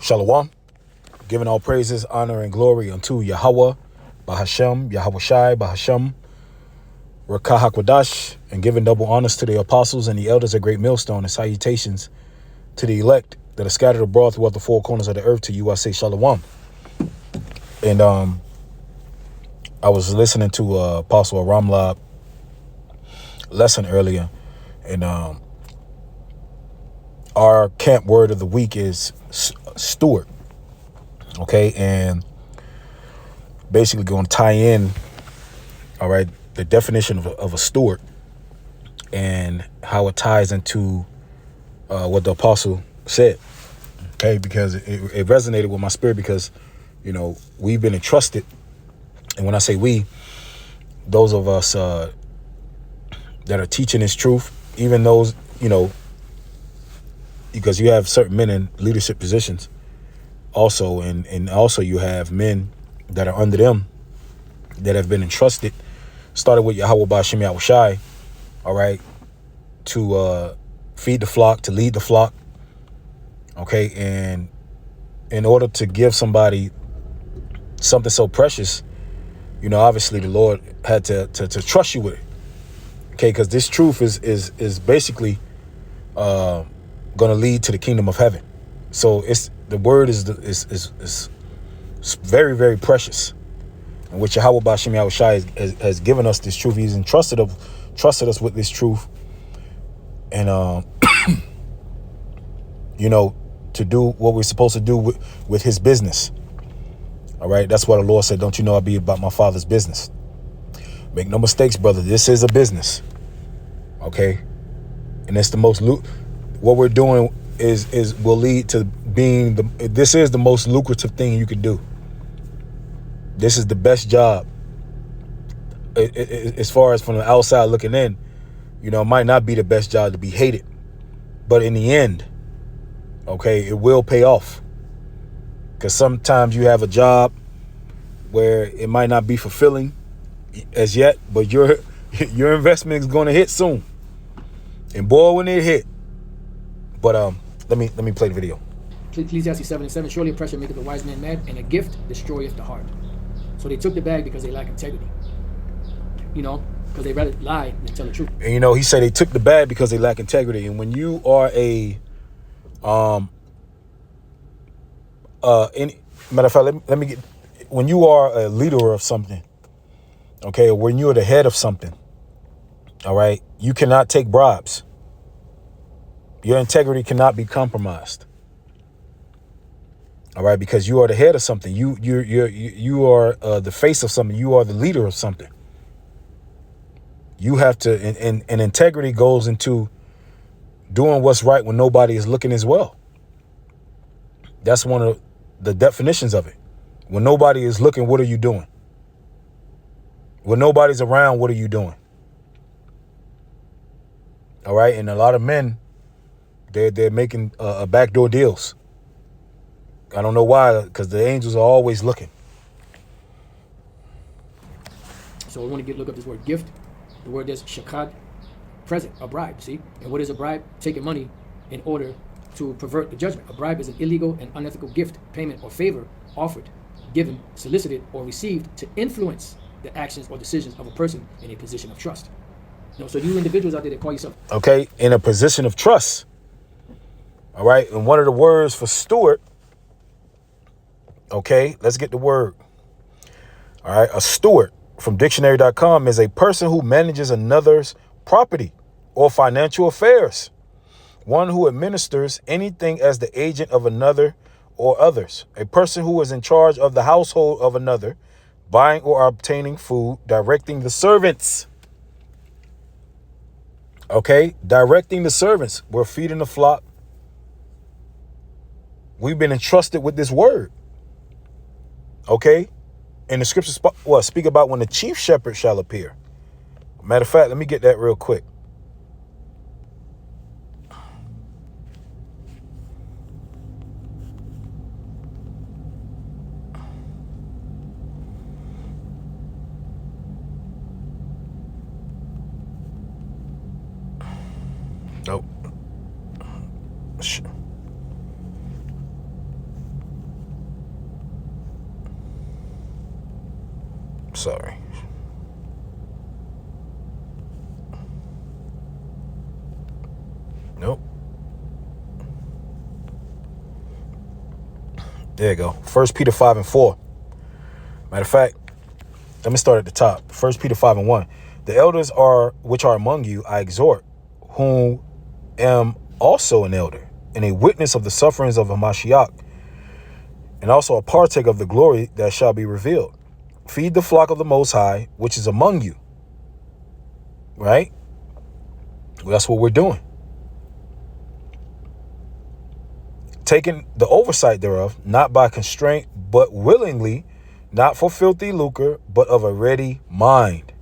Shalom, giving all praises, honor, and glory unto Yahweh, Bahashem, Yahweh Shai, Bahashem, Rakah HaKodash, and giving double honors to the apostles and the elders of Great Millstone, and salutations to the elect that are scattered abroad throughout the four corners of the earth. To you I say Shalom. And I was listening to Apostle Ramlab lesson earlier, and our camp word of the week is steward. Okay, and basically going to tie in, all right, the definition of a steward and how it ties into what the apostle said. Okay, because it resonated with my spirit, because, you know, we've been entrusted. And when I say we, those of us that are teaching this truth, even those, you know, because you have certain men in leadership positions also, and also you have men that are under them that have been entrusted, started with Yahweh Ba'Shem Yahweh Shai, all right, to feed the flock, to lead the flock, okay, and in order to give somebody something so precious, you know, obviously the Lord had to trust you with it, okay, because this truth is basically going to lead to the kingdom of heaven. So it's the word is very, very precious, in which Yahweh Ba'Shem Yahweh Shai has given us this truth. He's entrusted us with this truth, and you know, to do what we're supposed to do with his business. All right, that's why the Lord said, "Don't you know I be about my Father's business?" Make no mistakes, brother. This is a business, okay, and it's the most what we're doing is will lead to being this is the most lucrative thing you can do. This is the best job. As far as from the outside looking in, you know, it might not be the best job to be hated, but in the end, okay, it will pay off. Because sometimes you have a job where it might not be fulfilling as yet, but your investment is going to hit soon. And boy, when it hit. But let me play the video. Ecclesiastes 7:7, surely oppression maketh a wise man mad, and a gift destroyeth the heart. So they took the bag because they lack integrity. You know, because they rather lie than tell the truth. And you know, he said they took the bag because they lack integrity. And when you are matter of fact, let me get, when you are a leader of something, okay, or when you're the head of something, all right, you cannot take bribes. Your integrity cannot be compromised. All right, because you are the head of something. You are the face of something. You are the leader of something. You have to, and integrity goes into doing what's right when nobody is looking as well. That's one of the definitions of it. When nobody is looking, what are you doing? When nobody's around, what are you doing? All right, and a lot of men, they're making backdoor deals. I don't know why, because the angels are always looking. So I want to look up this word gift. The word is shakad, present, a bribe, see? And what is a bribe? Taking money in order to pervert the judgment. A bribe is an illegal and unethical gift, payment, or favor offered, given, solicited, or received to influence the actions or decisions of a person in a position of trust. You know, so you individuals out there that call yourself... Okay, in a position of trust. All right, and one of the words for steward, okay, let's get the word. All right, a steward from dictionary.com is a person who manages another's property or financial affairs. One who administers anything as the agent of another or others. A person who is in charge of the household of another, buying or obtaining food, directing the servants. Okay, directing the servants. We're feeding the flock. We've been entrusted with this word. Okay, and the scriptures speak about when the chief shepherd shall appear. Matter of fact, let me get that real quick. Oh, Sorry. Nope. There you go. 1 Peter 5 and 4. Matter of fact, let me start at the top. 1 Peter 5 and 1. The elders which are among you, I exhort, whom am also an elder, and a witness of the sufferings of Hamashiach, and also a partaker of the glory that shall be revealed. Feed the flock of the Most High, which is among you. Right? Well, that's what we're doing. Taking the oversight thereof, not by constraint, but willingly, not for filthy lucre, but of a ready mind.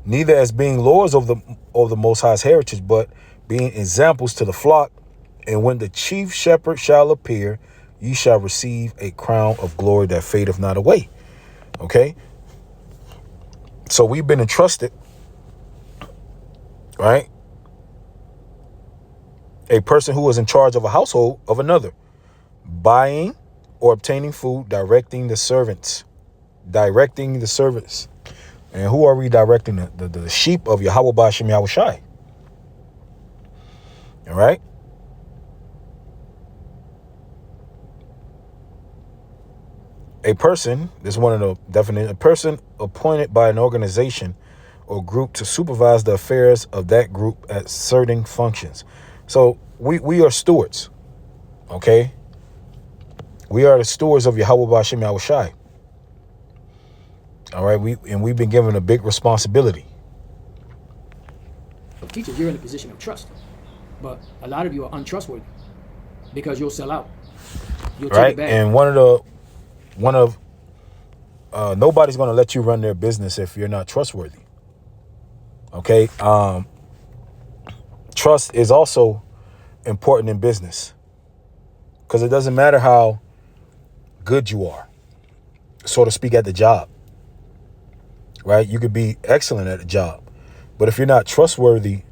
Neither as being lords of the Most High's heritage, but being examples to the flock. And when the chief shepherd shall appear, ye shall receive a crown of glory that fadeth not away. Okay? So we've been entrusted, right? A person who is in charge of a household of another, buying or obtaining food, directing the servants. And who are we directing? The sheep of Yahweh B'Shem Yahushai. All right. A person, this is one of the definitions, a person appointed by an organization or group to supervise the affairs of that group at certain functions. So we are stewards. Okay. We are the stewards of Yahweh B'Shem Yahushai. All right. We've been given a big responsibility. Teachers, you're in a position of trust, but a lot of you are untrustworthy because you'll sell out. You'll take it back. And nobody's going to let you run their business if you're not trustworthy. Okay. Trust is also important in business because it doesn't matter how good you are, so to speak, at the job. Right? You could be excellent at a job, but if you're not trustworthy,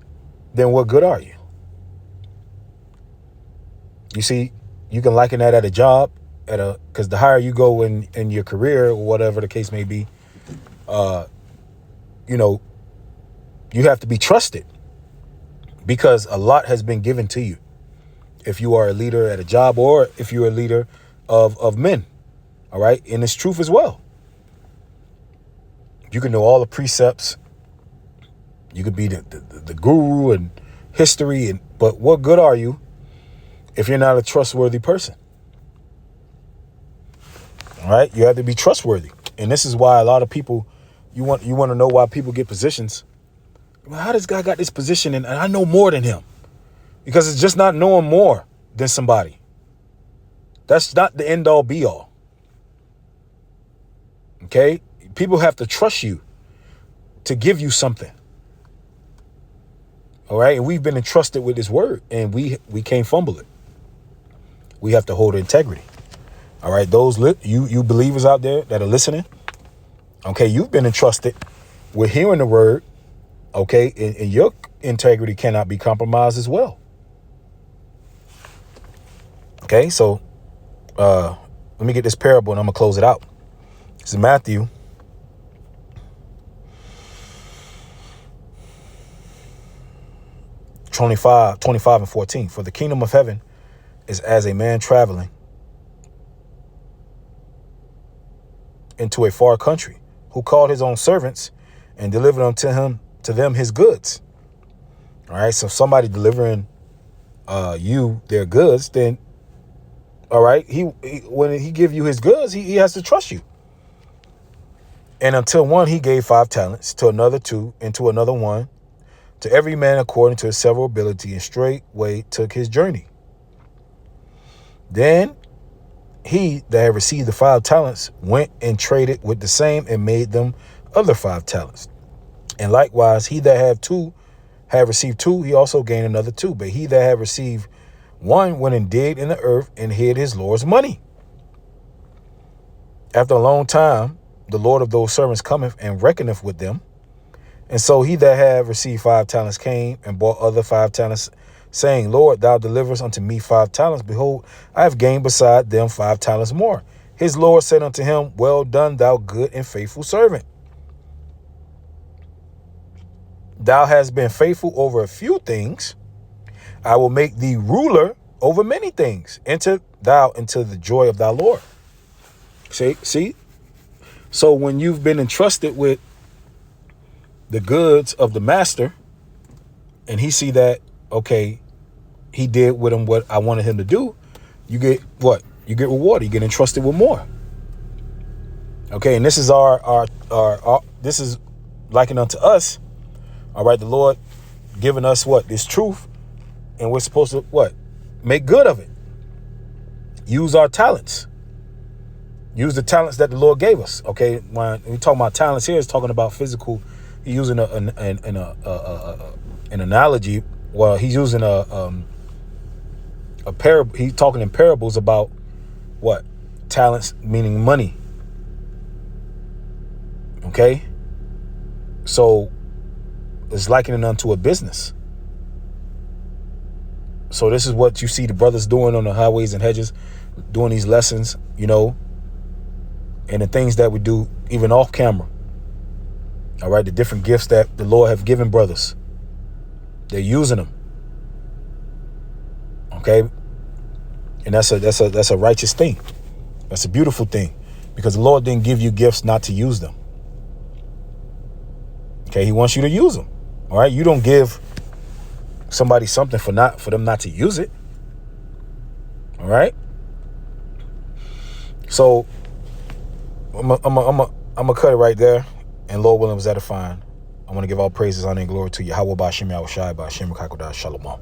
then what good are you? You see, you can liken that at a job, because the higher you go in your career, or whatever the case may be, you have to be trusted because a lot has been given to you. If you are a leader at a job, or if you're a leader of men, all right, and it's truth as well. You can know all the precepts. You could be the guru and history, but what good are you if you're not a trustworthy person? All right, you have to be trustworthy, and this is why a lot of people, you want to know why people get positions. Well, how this guy got this position, and I know more than him? Because it's just not knowing more than somebody. That's not the end all be all. Okay, people have to trust you to give you something. All right, and we've been entrusted with this word, and we can't fumble it. We have to hold integrity. All right, those you believers out there that are listening, okay, you've been entrusted with hearing the word, okay, and your integrity cannot be compromised as well. Okay, so let me get this parable and I'm gonna close it out. This is Matthew 25 and 14. For the kingdom of heaven is as a man traveling into a far country, who called his own servants and delivered to them his goods. All right. So if somebody delivering you their goods, then all right, when he give you his goods, he has to trust you. And until one, he gave 5 talents, to another 2, and to another 1, to every man according to his several ability, and straightway took his journey. Then he that had received the 5 talents went and traded with the same and made them other 5 talents. And likewise, he that had received 2, he also gained another 2. But he that had received 1 went and digged in the earth and hid his Lord's money. After a long time, the Lord of those servants cometh and reckoneth with them. And so he that had received 5 talents came and bought other 5 talents, saying, Lord, thou deliverest unto me 5 talents. Behold, I have gained beside them 5 talents more. His Lord said unto him, Well done, thou good and faithful servant. thou hast been faithful over a few things, I will make thee ruler over many things. Enter thou into the joy of thy Lord. See? So when you've been entrusted with the goods of the master, and he see that, okay, he did with him what I wanted him to do, you get what? You get rewarded. You get entrusted with more. Okay, and this is our this is likened unto us. All right, the Lord giving us what? This truth, and we're supposed to what? Make good of it. Use our talents. Use the talents that the Lord gave us. Okay, when we talk about talents here, it's talking about physical. He's using an analogy. Well, he's using a parable. He's talking in parables about what? Talents, meaning money. Okay, so it's likening unto a business. So this is what you see the brothers doing on the highways and hedges, doing these lessons, you know, and the things that we do even off camera. All right, the different gifts that the Lord have given brothers, they're using them. Okay, and that's a righteous thing. That's a beautiful thing, because the Lord didn't give you gifts not to use them. Okay, he wants you to use them. All right, you don't give somebody something for them not to use it. All right. So I'm gonna cut it right there. And Lord willing, was edifying. I want to give all praises, honor, and glory to Yahweh Ba'Shem Yahushai Ba'Shem Kakodah Shalom.